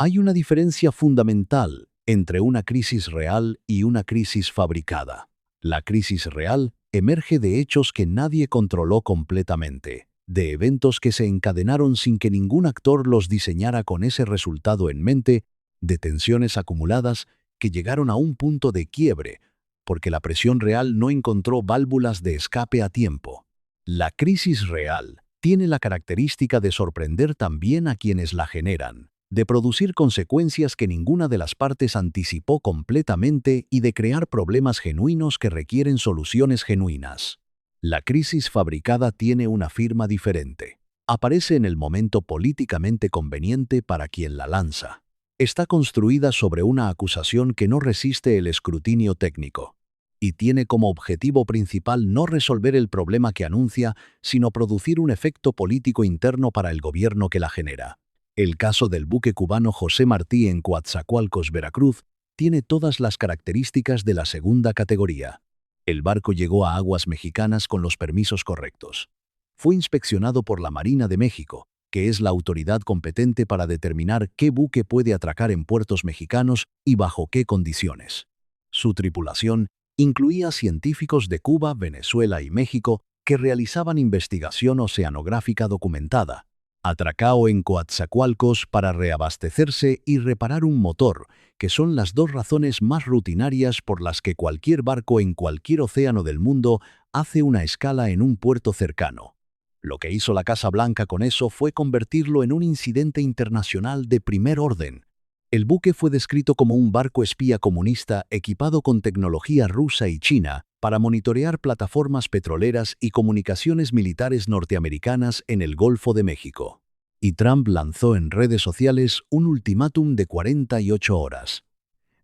Hay una diferencia fundamental entre una crisis real y una crisis fabricada. La crisis real emerge de hechos que nadie controló completamente, de eventos que se encadenaron sin que ningún actor los diseñara con ese resultado en mente, de tensiones acumuladas que llegaron a un punto de quiebre, porque la presión real no encontró válvulas de escape a tiempo. La crisis real tiene la característica de sorprender también a quienes la generan, de producir consecuencias que ninguna de las partes anticipó completamente y de crear problemas genuinos que requieren soluciones genuinas. La crisis fabricada tiene una firma diferente. Aparece en el momento políticamente conveniente para quien la lanza. Está construida sobre una acusación que no resiste el escrutinio técnico. Y tiene como objetivo principal no resolver el problema que anuncia, sino producir un efecto político interno para el gobierno que la genera. El caso del buque cubano José Martí en Coatzacoalcos, Veracruz, tiene todas las características de la segunda categoría. El barco llegó a aguas mexicanas con los permisos correctos. Fue inspeccionado por la Marina de México, que es la autoridad competente para determinar qué buque puede atracar en puertos mexicanos y bajo qué condiciones. Su tripulación incluía científicos de Cuba, Venezuela y México que realizaban investigación oceanográfica documentada. Atracao en Coatzacoalcos para reabastecerse y reparar un motor, que son las dos razones más rutinarias por las que cualquier barco en cualquier océano del mundo hace una escala en un puerto cercano. Lo que hizo la Casa Blanca con eso fue convertirlo en un incidente internacional de primer orden. El buque fue descrito como un barco espía comunista equipado con tecnología rusa y china para monitorear plataformas petroleras y comunicaciones militares norteamericanas en el Golfo de México. Y Trump lanzó en redes sociales un ultimátum de 48 horas.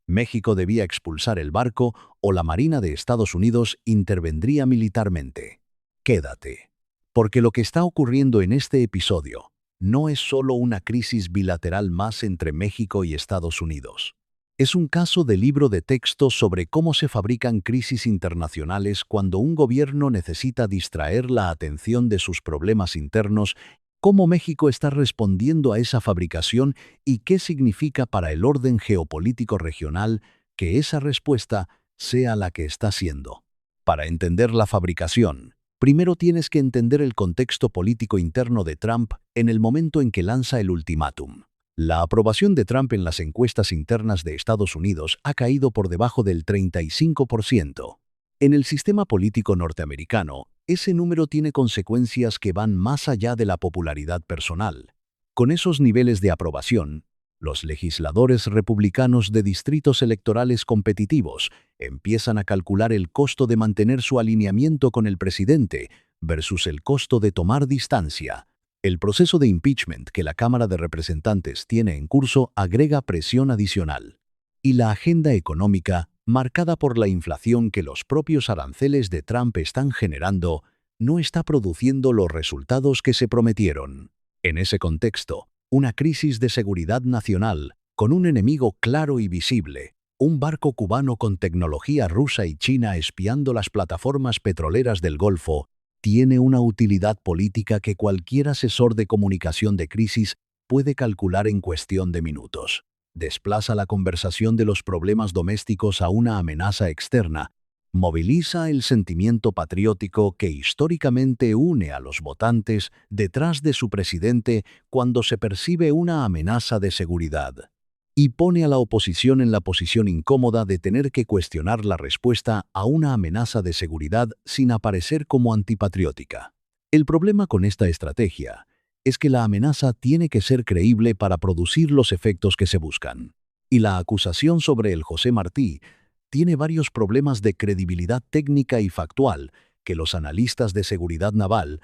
México debía expulsar el barco o la Marina de Estados Unidos intervendría militarmente. Quédate. Porque lo que está ocurriendo en este episodio no es solo una crisis bilateral más entre México y Estados Unidos. Es un caso de libro de texto sobre cómo se fabrican crisis internacionales cuando un gobierno necesita distraer la atención de sus problemas internos, cómo México está respondiendo a esa fabricación y qué significa para el orden geopolítico regional que esa respuesta sea la que está siendo. Para entender la fabricación, primero tienes que entender el contexto político interno de Trump en el momento en que lanza el ultimátum. La aprobación de Trump en las encuestas internas de Estados Unidos ha caído por debajo del 35%. En el sistema político norteamericano, ese número tiene consecuencias que van más allá de la popularidad personal. Con esos niveles de aprobación, los legisladores republicanos de distritos electorales competitivos empiezan a calcular el costo de mantener su alineamiento con el presidente versus el costo de tomar distancia. El proceso de impeachment que la Cámara de Representantes tiene en curso agrega presión adicional. Y la agenda económica, marcada por la inflación que los propios aranceles de Trump están generando, no está produciendo los resultados que se prometieron. En ese contexto, una crisis de seguridad nacional, con un enemigo claro y visible, un barco cubano con tecnología rusa y china espiando las plataformas petroleras del Golfo, tiene una utilidad política que cualquier asesor de comunicación de crisis puede calcular en cuestión de minutos. Desplaza la conversación de los problemas domésticos a una amenaza externa, moviliza el sentimiento patriótico que históricamente une a los votantes detrás de su presidente cuando se percibe una amenaza de seguridad, y pone a la oposición en la posición incómoda de tener que cuestionar la respuesta a una amenaza de seguridad sin aparecer como antipatriótica. El problema con esta estrategia es que la amenaza tiene que ser creíble para producir los efectos que se buscan. Y la acusación sobre el José Martí tiene varios problemas de credibilidad técnica y factual que los analistas de seguridad naval,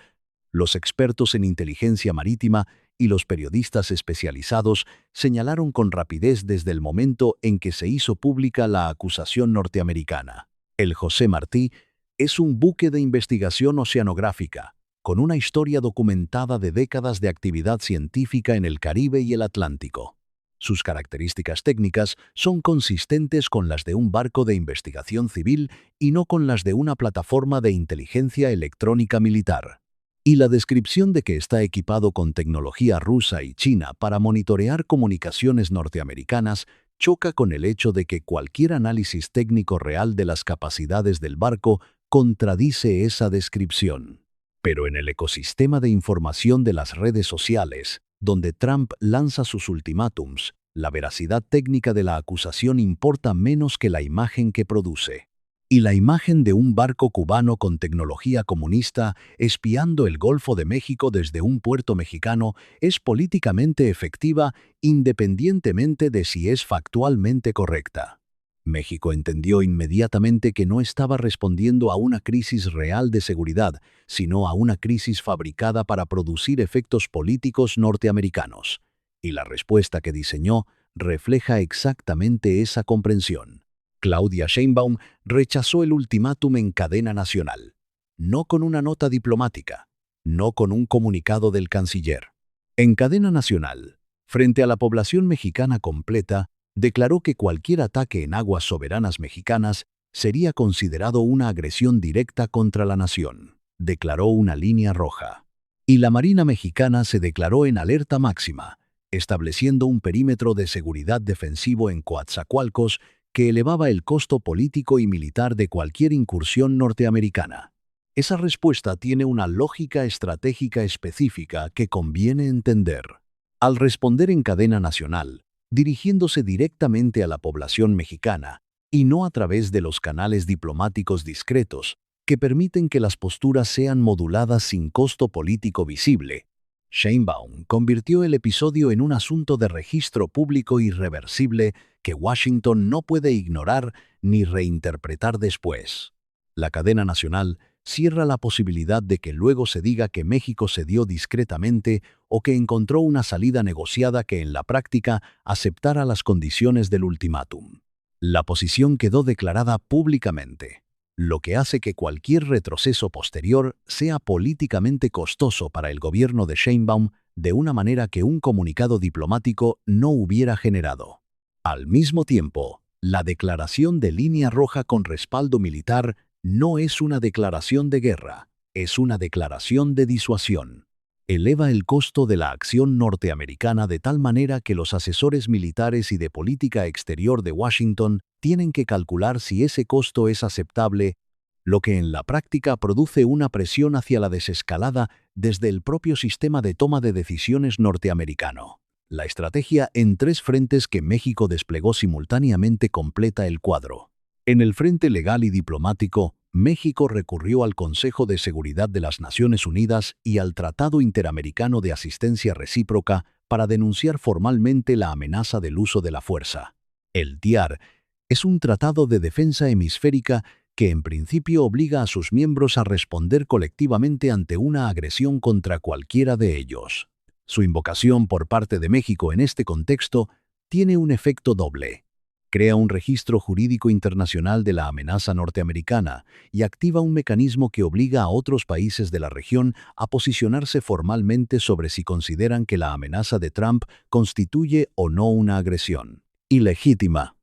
los expertos en inteligencia marítima y los periodistas especializados señalaron con rapidez desde el momento en que se hizo pública la acusación norteamericana. El José Martí es un buque de investigación oceanográfica, con una historia documentada de décadas de actividad científica en el Caribe y el Atlántico. Sus características técnicas son consistentes con las de un barco de investigación civil y no con las de una plataforma de inteligencia electrónica militar. Y la descripción de que está equipado con tecnología rusa y china para monitorear comunicaciones norteamericanas choca con el hecho de que cualquier análisis técnico real de las capacidades del barco contradice esa descripción. Pero en el ecosistema de información de las redes sociales, donde Trump lanza sus ultimátums, la veracidad técnica de la acusación importa menos que la imagen que produce. Y la imagen de un barco cubano con tecnología comunista espiando el Golfo de México desde un puerto mexicano es políticamente efectiva independientemente de si es factualmente correcta. México entendió inmediatamente que no estaba respondiendo a una crisis real de seguridad, sino a una crisis fabricada para producir efectos políticos norteamericanos. Y la respuesta que diseñó refleja exactamente esa comprensión. Claudia Sheinbaum rechazó el ultimátum en cadena nacional, no con una nota diplomática, no con un comunicado del canciller. En cadena nacional, frente a la población mexicana completa, declaró que cualquier ataque en aguas soberanas mexicanas sería considerado una agresión directa contra la nación. Declaró una línea roja. Y la Marina mexicana se declaró en alerta máxima, estableciendo un perímetro de seguridad defensivo en Coatzacoalcos que elevaba el costo político y militar de cualquier incursión norteamericana. Esa respuesta tiene una lógica estratégica específica que conviene entender. Al responder en cadena nacional, dirigiéndose directamente a la población mexicana, y no a través de los canales diplomáticos discretos, que permiten que las posturas sean moduladas sin costo político visible, Sheinbaum convirtió el episodio en un asunto de registro público irreversible que Washington no puede ignorar ni reinterpretar después. La cadena nacional cierra la posibilidad de que luego se diga que México cedió discretamente o que encontró una salida negociada que en la práctica aceptara las condiciones del ultimátum. La posición quedó declarada públicamente, lo que hace que cualquier retroceso posterior sea políticamente costoso para el gobierno de Sheinbaum de una manera que un comunicado diplomático no hubiera generado. Al mismo tiempo, la declaración de línea roja con respaldo militar no es una declaración de guerra, es una declaración de disuasión. Eleva el costo de la acción norteamericana de tal manera que los asesores militares y de política exterior de Washington tienen que calcular si ese costo es aceptable, lo que en la práctica produce una presión hacia la desescalada desde el propio sistema de toma de decisiones norteamericano. La estrategia en tres frentes que México desplegó simultáneamente completa el cuadro. En el frente legal y diplomático, México recurrió al Consejo de Seguridad de las Naciones Unidas y al Tratado Interamericano de Asistencia Recíproca para denunciar formalmente la amenaza del uso de la fuerza. El TIAR es un tratado de defensa hemisférica que en principio obliga a sus miembros a responder colectivamente ante una agresión contra cualquiera de ellos. Su invocación por parte de México en este contexto tiene un efecto doble. Crea un registro jurídico internacional de la amenaza norteamericana y activa un mecanismo que obliga a otros países de la región a posicionarse formalmente sobre si consideran que la amenaza de Trump constituye o no una agresión ilegítima.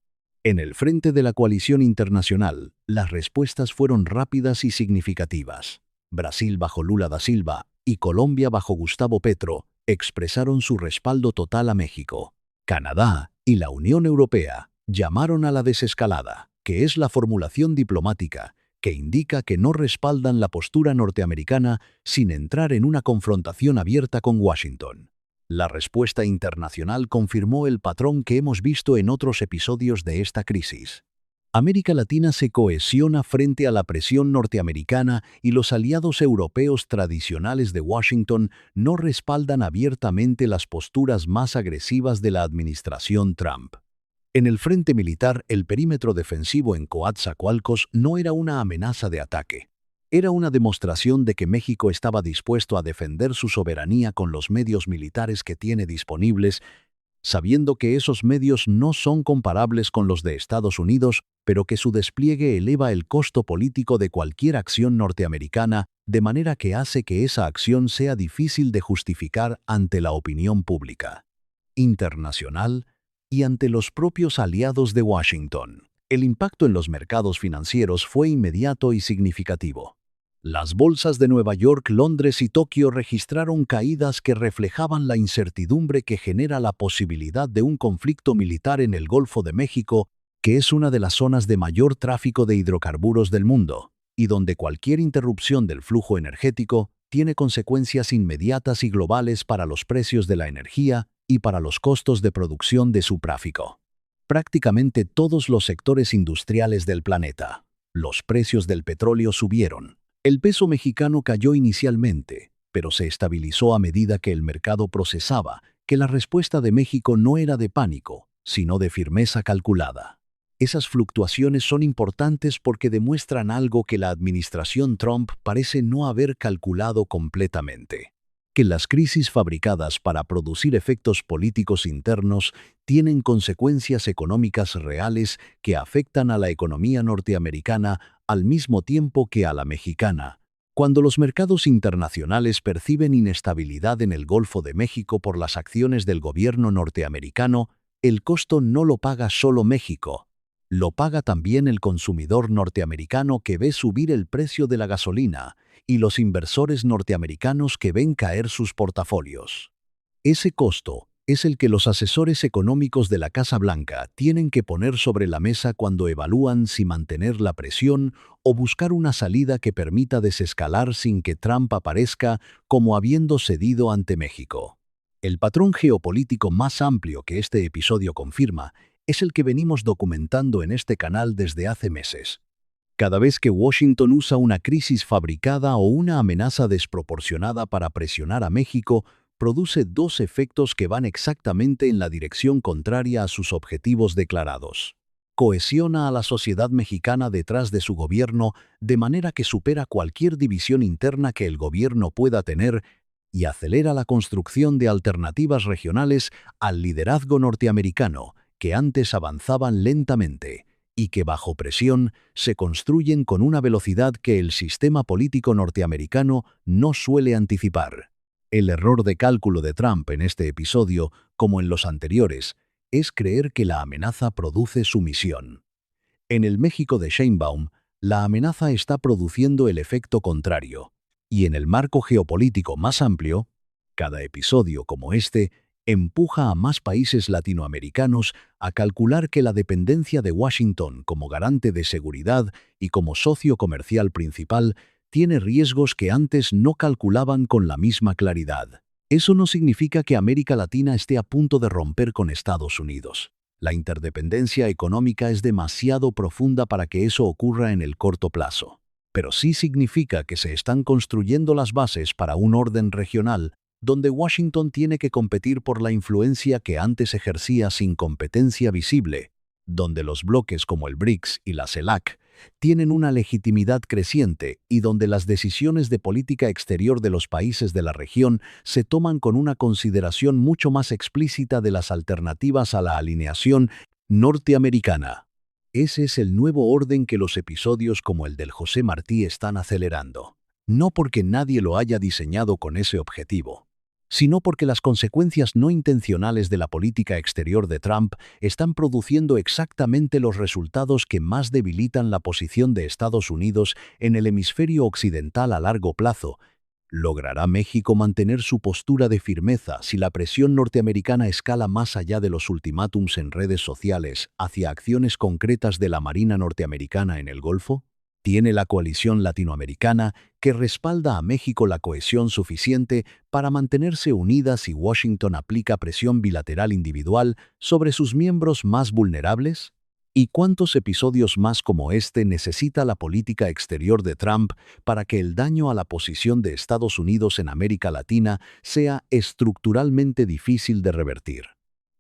En el frente de la coalición internacional, las respuestas fueron rápidas y significativas. Brasil bajo Lula da Silva y Colombia bajo Gustavo Petro expresaron su respaldo total a México. Canadá y la Unión Europea llamaron a la desescalada, que es la formulación diplomática que indica que no respaldan la postura norteamericana sin entrar en una confrontación abierta con Washington. La respuesta internacional confirmó el patrón que hemos visto en otros episodios de esta crisis. América Latina se cohesiona frente a la presión norteamericana y los aliados europeos tradicionales de Washington no respaldan abiertamente las posturas más agresivas de la administración Trump. En el frente militar, el perímetro defensivo en Coatzacoalcos no era una amenaza de ataque. Era una demostración de que México estaba dispuesto a defender su soberanía con los medios militares que tiene disponibles, sabiendo que esos medios no son comparables con los de Estados Unidos, pero que su despliegue eleva el costo político de cualquier acción norteamericana, de manera que hace que esa acción sea difícil de justificar ante la opinión pública internacional y ante los propios aliados de Washington. El impacto en los mercados financieros fue inmediato y significativo. Las bolsas de Nueva York, Londres y Tokio registraron caídas que reflejaban la incertidumbre que genera la posibilidad de un conflicto militar en el Golfo de México, que es una de las zonas de mayor tráfico de hidrocarburos del mundo, y donde cualquier interrupción del flujo energético tiene consecuencias inmediatas y globales para los precios de la energía y para los costos de producción de su tráfico. Prácticamente todos los sectores industriales del planeta. Los precios del petróleo subieron. El peso mexicano cayó inicialmente, pero se estabilizó a medida que el mercado procesaba que la respuesta de México no era de pánico, sino de firmeza calculada. Esas fluctuaciones son importantes porque demuestran algo que la administración Trump parece no haber calculado completamente: que las crisis fabricadas para producir efectos políticos internos tienen consecuencias económicas reales que afectan a la economía norteamericana al mismo tiempo que a la mexicana. Cuando los mercados internacionales perciben inestabilidad en el Golfo de México por las acciones del gobierno norteamericano, el costo no lo paga solo México. Lo paga también el consumidor norteamericano que ve subir el precio de la gasolina y los inversores norteamericanos que ven caer sus portafolios. Ese costo es el que los asesores económicos de la Casa Blanca tienen que poner sobre la mesa cuando evalúan si mantener la presión o buscar una salida que permita desescalar sin que Trump aparezca como habiendo cedido ante México. El patrón geopolítico más amplio que este episodio confirma es el que venimos documentando en este canal desde hace meses. Cada vez que Washington usa una crisis fabricada o una amenaza desproporcionada para presionar a México, produce dos efectos que van exactamente en la dirección contraria a sus objetivos declarados. Cohesiona a la sociedad mexicana detrás de su gobierno de manera que supera cualquier división interna que el gobierno pueda tener y acelera la construcción de alternativas regionales al liderazgo norteamericano, que antes avanzaban lentamente y que bajo presión se construyen con una velocidad que el sistema político norteamericano no suele anticipar. El error de cálculo de Trump en este episodio, como en los anteriores, es creer que la amenaza produce sumisión. En el México de Sheinbaum, la amenaza está produciendo el efecto contrario, y en el marco geopolítico más amplio, cada episodio como este empuja a más países latinoamericanos a calcular que la dependencia de Washington como garante de seguridad y como socio comercial principal tiene riesgos que antes no calculaban con la misma claridad. Eso no significa que América Latina esté a punto de romper con Estados Unidos. La interdependencia económica es demasiado profunda para que eso ocurra en el corto plazo. Pero sí significa que se están construyendo las bases para un orden regional donde Washington tiene que competir por la influencia que antes ejercía sin competencia visible, donde los bloques como el BRICS y la CELAC tienen una legitimidad creciente y donde las decisiones de política exterior de los países de la región se toman con una consideración mucho más explícita de las alternativas a la alineación norteamericana. Ese es el nuevo orden que los episodios como el del José Martí están acelerando. No porque nadie lo haya diseñado con ese objetivo, sino porque las consecuencias no intencionales de la política exterior de Trump están produciendo exactamente los resultados que más debilitan la posición de Estados Unidos en el hemisferio occidental a largo plazo. ¿Logrará México mantener su postura de firmeza si la presión norteamericana escala más allá de los ultimátums en redes sociales hacia acciones concretas de la Marina norteamericana en el Golfo? ¿Tiene la coalición latinoamericana que respalda a México la cohesión suficiente para mantenerse unida si Washington aplica presión bilateral individual sobre sus miembros más vulnerables? ¿Y cuántos episodios más como este necesita la política exterior de Trump para que el daño a la posición de Estados Unidos en América Latina sea estructuralmente difícil de revertir?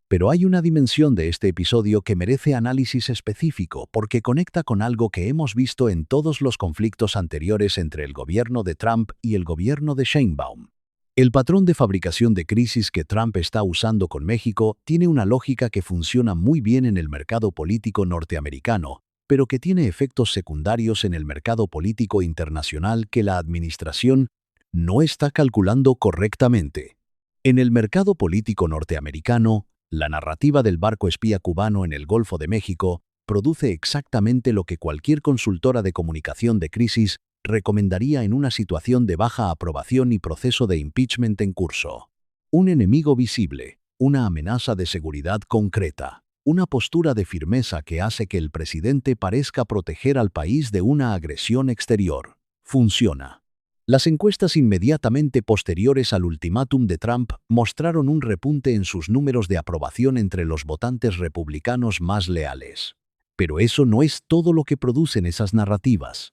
Pero hay una dimensión de este episodio que merece análisis específico porque conecta con algo que hemos visto en todos los conflictos anteriores entre el gobierno de Trump y el gobierno de Sheinbaum. El patrón de fabricación de crisis que Trump está usando con México tiene una lógica que funciona muy bien en el mercado político norteamericano, pero que tiene efectos secundarios en el mercado político internacional que la administración no está calculando correctamente. En el mercado político norteamericano, la narrativa del barco espía cubano en el Golfo de México produce exactamente lo que cualquier consultora de comunicación de crisis recomendaría en una situación de baja aprobación y proceso de impeachment en curso. Un enemigo visible, una amenaza de seguridad concreta, una postura de firmeza que hace que el presidente parezca proteger al país de una agresión exterior. Funciona. Las encuestas inmediatamente posteriores al ultimátum de Trump mostraron un repunte en sus números de aprobación entre los votantes republicanos más leales. Pero eso no es todo lo que producen esas narrativas.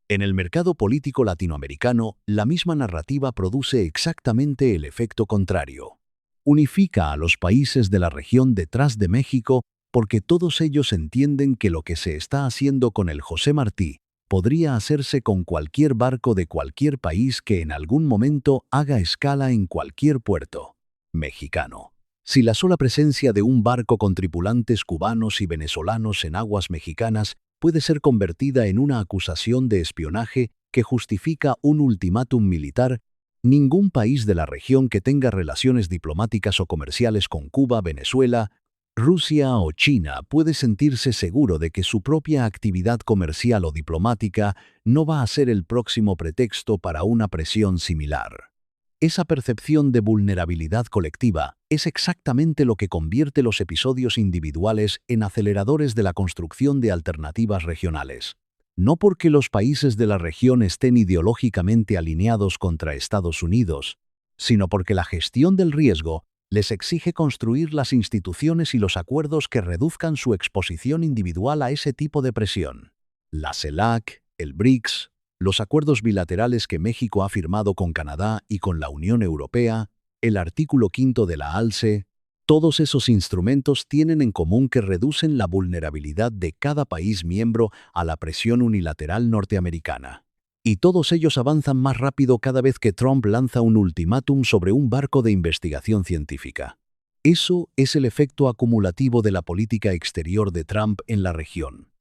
En el mercado político latinoamericano, la misma narrativa produce exactamente el efecto contrario. Unifica a los países de la región detrás de México porque todos ellos entienden que lo que se está haciendo con el José Martí podría hacerse con cualquier barco de cualquier país que en algún momento haga escala en cualquier puerto mexicano. Si la sola presencia de un barco con tripulantes cubanos y venezolanos en aguas mexicanas puede ser convertida en una acusación de espionaje que justifica un ultimátum militar, ningún país de la región que tenga relaciones diplomáticas o comerciales con Cuba, Venezuela, Rusia o China puede sentirse seguro de que su propia actividad comercial o diplomática no va a ser el próximo pretexto para una presión similar. Esa percepción de vulnerabilidad colectiva es exactamente lo que convierte los episodios individuales en aceleradores de la construcción de alternativas regionales. No porque los países de la región estén ideológicamente alineados contra Estados Unidos, sino porque la gestión del riesgo les exige construir las instituciones y los acuerdos que reduzcan su exposición individual a ese tipo de presión. La CELAC, el BRICS, los acuerdos bilaterales que México ha firmado con Canadá y con la Unión Europea, el artículo 5 de la ALCE, todos esos instrumentos tienen en común que reducen la vulnerabilidad de cada país miembro a la presión unilateral norteamericana. Y todos ellos avanzan más rápido cada vez que Trump lanza un ultimátum sobre un barco de investigación científica. Eso es el efecto acumulativo de la política exterior de Trump en la región.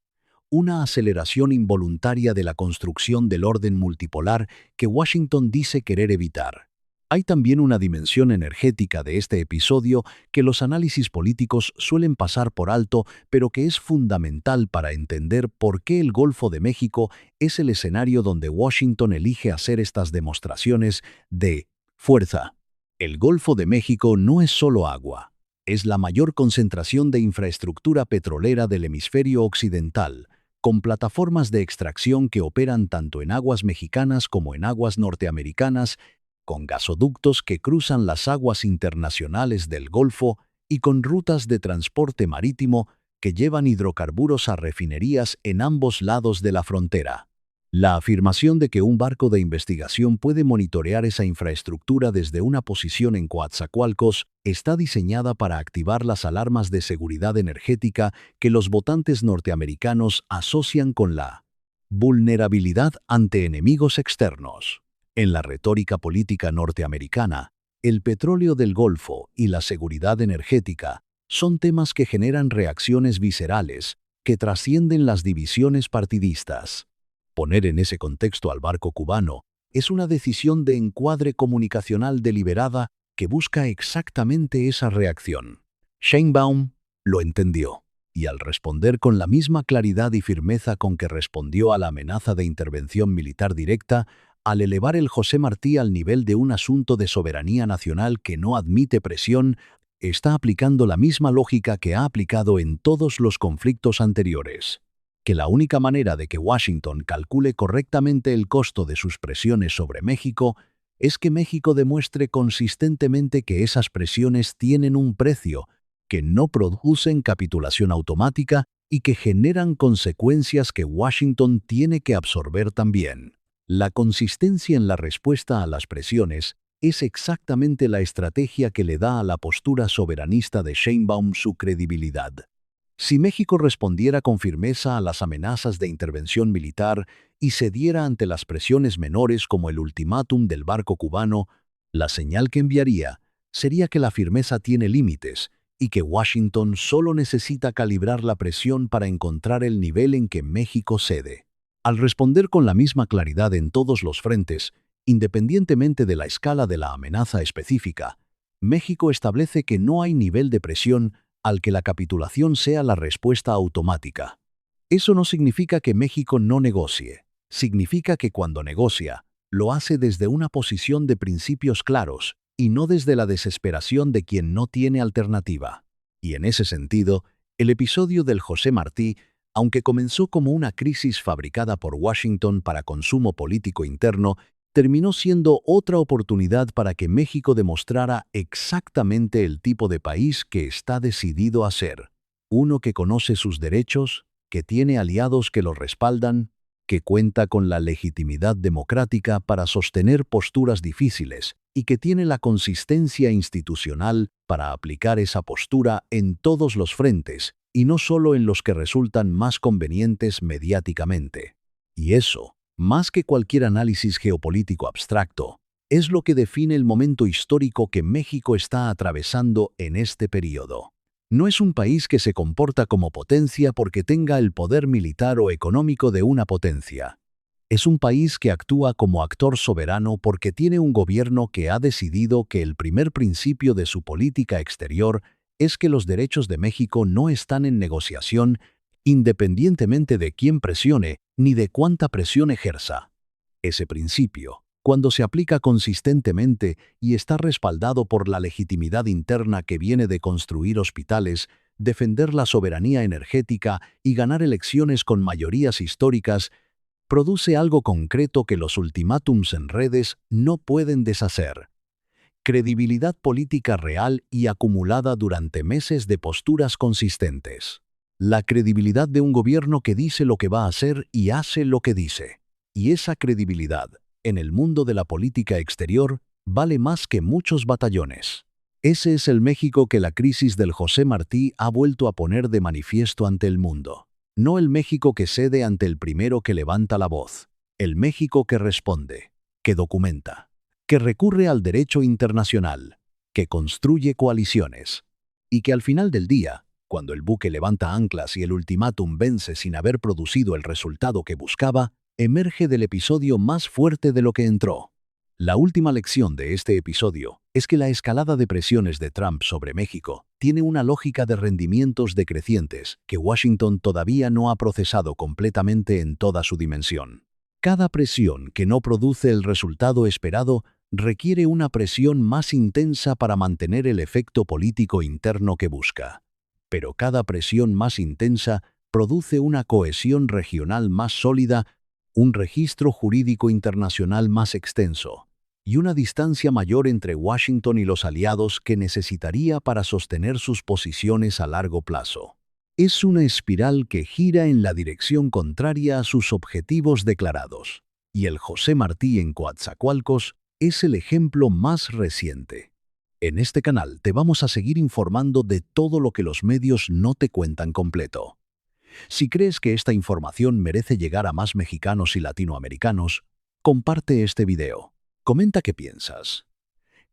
Una aceleración involuntaria de la construcción del orden multipolar que Washington dice querer evitar. Hay también una dimensión energética de este episodio que los análisis políticos suelen pasar por alto, pero que es fundamental para entender por qué el Golfo de México es el escenario donde Washington elige hacer estas demostraciones de fuerza. El Golfo de México no es solo agua, es la mayor concentración de infraestructura petrolera del hemisferio occidental, con plataformas de extracción que operan tanto en aguas mexicanas como en aguas norteamericanas, con gasoductos que cruzan las aguas internacionales del Golfo y con rutas de transporte marítimo que llevan hidrocarburos a refinerías en ambos lados de la frontera. La afirmación de que un barco de investigación puede monitorear esa infraestructura desde una posición en Coatzacoalcos está diseñada para activar las alarmas de seguridad energética que los votantes norteamericanos asocian con la vulnerabilidad ante enemigos externos. En la retórica política norteamericana, el petróleo del Golfo y la seguridad energética son temas que generan reacciones viscerales que trascienden las divisiones partidistas. Poner en ese contexto al barco cubano es una decisión de encuadre comunicacional deliberada que busca exactamente esa reacción. Sheinbaum lo entendió, y al responder con la misma claridad y firmeza con que respondió a la amenaza de intervención militar directa, al elevar el José Martí al nivel de un asunto de soberanía nacional que no admite presión, está aplicando la misma lógica que ha aplicado en todos los conflictos anteriores. Que la única manera de que Washington calcule correctamente el costo de sus presiones sobre México es que México demuestre consistentemente que esas presiones tienen un precio, que no producen capitulación automática y que generan consecuencias que Washington tiene que absorber también. La consistencia en la respuesta a las presiones es exactamente la estrategia que le da a la postura soberanista de Sheinbaum su credibilidad. Si México respondiera con firmeza a las amenazas de intervención militar y cediera ante las presiones menores como el ultimátum del barco cubano, la señal que enviaría sería que la firmeza tiene límites y que Washington solo necesita calibrar la presión para encontrar el nivel en que México cede. Al responder con la misma claridad en todos los frentes, independientemente de la escala de la amenaza específica, México establece que no hay nivel de presión al que la capitulación sea la respuesta automática. Eso no significa que México no negocie, Significa que cuando negocia, lo hace desde una posición de principios claros y no desde la desesperación de quien no tiene alternativa. Y en ese sentido, el episodio del José Martí, aunque comenzó como una crisis fabricada por Washington para consumo político interno, terminó siendo otra oportunidad para que México demostrara exactamente el tipo de país que está decidido a ser. Uno que conoce sus derechos, que tiene aliados que lo respaldan, que cuenta con la legitimidad democrática para sostener posturas difíciles y que tiene la consistencia institucional para aplicar esa postura en todos los frentes y no solo en los que resultan más convenientes mediáticamente. Y eso, más que cualquier análisis geopolítico abstracto, es lo que define el momento histórico que México está atravesando en este periodo. No es un país que se comporta como potencia porque tenga el poder militar o económico de una potencia. Es un país que actúa como actor soberano porque tiene un gobierno que ha decidido que el primer principio de su política exterior es que los derechos de México no están en negociación, independientemente de quién presione ni de cuánta presión ejerza. Ese principio, cuando se aplica consistentemente y está respaldado por la legitimidad interna que viene de construir hospitales, defender la soberanía energética y ganar elecciones con mayorías históricas, produce algo concreto que los ultimátums en redes no pueden deshacer: credibilidad política real y acumulada durante meses de posturas consistentes. La credibilidad de un gobierno que dice lo que va a hacer y hace lo que dice. Y esa credibilidad, en el mundo de la política exterior, vale más que muchos batallones. Ese es el México que la crisis del José Martí ha vuelto a poner de manifiesto ante el mundo. No el México que cede ante el primero que levanta la voz. El México que responde, que documenta, que recurre al derecho internacional, que construye coaliciones, y que al final del día, cuando el buque levanta anclas y el ultimátum vence sin haber producido el resultado que buscaba, emerge del episodio más fuerte de lo que entró. La última lección de este episodio es que la escalada de presiones de Trump sobre México tiene una lógica de rendimientos decrecientes que Washington todavía no ha procesado completamente en toda su dimensión. Cada presión que no produce el resultado esperado requiere una presión más intensa para mantener el efecto político interno que busca. Pero cada presión más intensa produce una cohesión regional más sólida, un registro jurídico internacional más extenso y una distancia mayor entre Washington y los aliados que necesitaría para sostener sus posiciones a largo plazo. Es una espiral que gira en la dirección contraria a sus objetivos declarados, y el José Martí en Coatzacoalcos es el ejemplo más reciente. En este canal te vamos a seguir informando de todo lo que los medios no te cuentan completo. Si crees que esta información merece llegar a más mexicanos y latinoamericanos, comparte este video. Comenta qué piensas.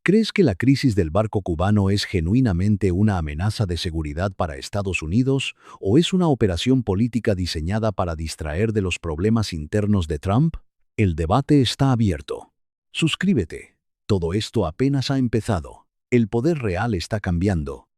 ¿Crees que la crisis del barco cubano es genuinamente una amenaza de seguridad para Estados Unidos o es una operación política diseñada para distraer de los problemas internos de Trump? El debate está abierto. Suscríbete. Todo esto apenas ha empezado. El poder real está cambiando